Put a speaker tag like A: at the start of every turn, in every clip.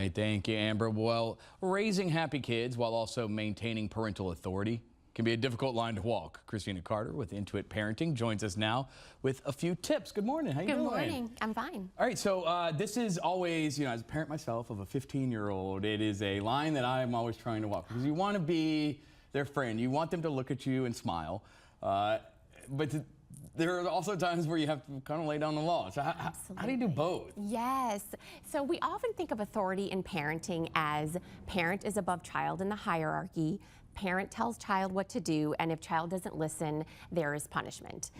A: Hey, thank you, Amber. Well, raising happy kids while also maintaining parental authority can be a difficult line to walk. Christina Carter with Intuit Parenting joins us now with a few tips. Good morning. How you doing?
B: Good morning. I'm fine.
A: All right, so this is always, as a parent myself of a 15-year-old, it is a line that I'm always trying to walk because you want to be their friend. You want them to look at you and smile, there are also times where you have to kind of lay down the law. So how do you do both?
B: Yes. So we often think of authority in parenting as parent is above child in the hierarchy. Parent tells child what to do, and if child doesn't listen, there is punishment.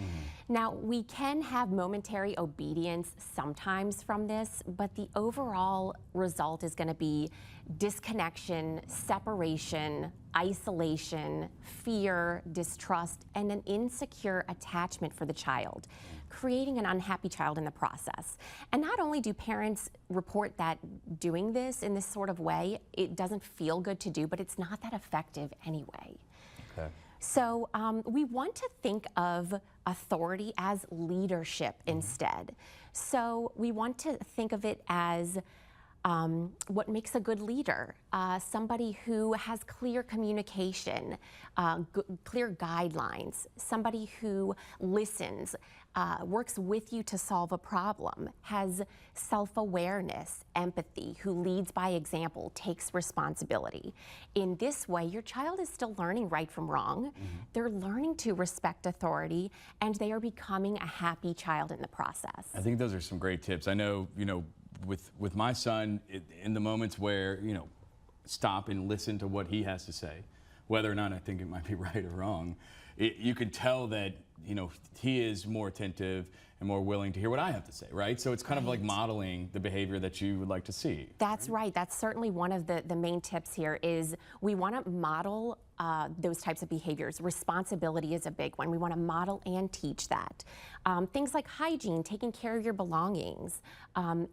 B: Now, we can have momentary obedience sometimes from this, but the overall result is going to be disconnection, separation, isolation, fear, distrust, and an insecure attachment for the child, creating an unhappy child in the process. And not only do parents report that doing this in this sort of way, it doesn't feel good to do, but it's not that effective anyway.
A: Okay.
B: So we want to think of authority as leadership instead. So we want to think of it as what makes a good leader, somebody who has clear communication, clear guidelines, somebody who listens, works with you to solve a problem, has self-awareness, empathy, who leads by example, takes responsibility. In this way, your child is still learning right from wrong. They're learning to respect authority, and they are becoming a happy child in the process.
A: I think those are some great tips. I know, with my son, in the moments where, stop and listen to what he has to say, whether or not I think it might be right or wrong, you can tell that, he is more attentive and more willing to hear what I have to say, right? So it's kind of like modeling the behavior that you would like to see.
B: That's right. That's certainly one of the main tips here is we want to model those types of behaviors. Responsibility is a big one. We want to model and teach that. Things like hygiene, taking care of your belongings,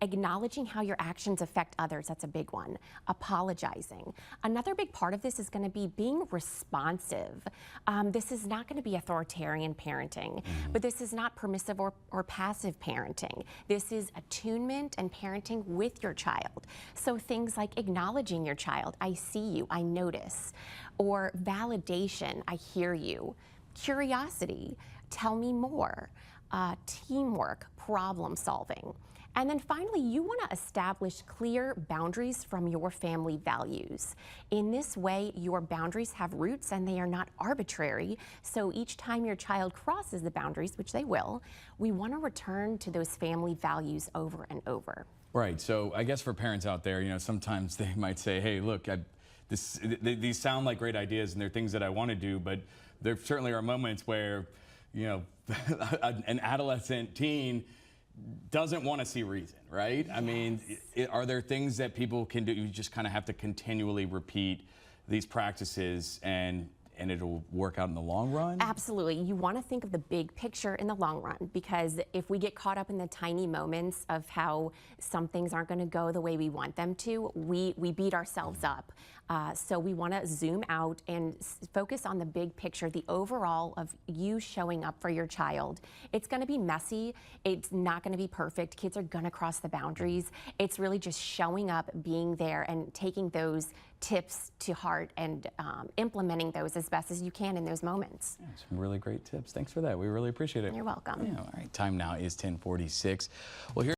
B: acknowledging how your actions affect others, that's a big one. Apologizing. Another big part of this is going to be being responsive. This is not going to be authoritarian parenting, but this is not permissive or passive parenting. This is attunement and parenting with your child. So things like acknowledging your child, I see you, I notice, or validation, I hear you, curiosity, tell me more, teamwork, problem solving. And then finally, you want to establish clear boundaries from your family values. In this way, your boundaries have roots and they are not arbitrary. So each time your child crosses the boundaries, which they will, we want to return to those family values over and over.
A: Right. So I guess for parents out there, sometimes they might say, hey, look, these sound like great ideas and they're things that I want to do, but there certainly are moments where, an adolescent teen doesn't want to see reason, right? Yes. I mean, are there things that people can do? You just kind of have to continually repeat these practices and it'll work out in the long run?
B: Absolutely. You want to think of the big picture in the long run, because if we get caught up in the tiny moments of how some things aren't going to go the way we want them to, we beat ourselves up. So we want to zoom out and focus on the big picture, the overall of you showing up for your child. It's going to be messy. It's not going to be perfect. Kids are going to cross the boundaries. It's really just showing up, being there, and taking those tips to heart and implementing those as best as you can in those moments.
A: Yeah, some really great tips. Thanks for that. We really appreciate it.
B: You're welcome.
A: Yeah, all right, time now is 10:46. Well, here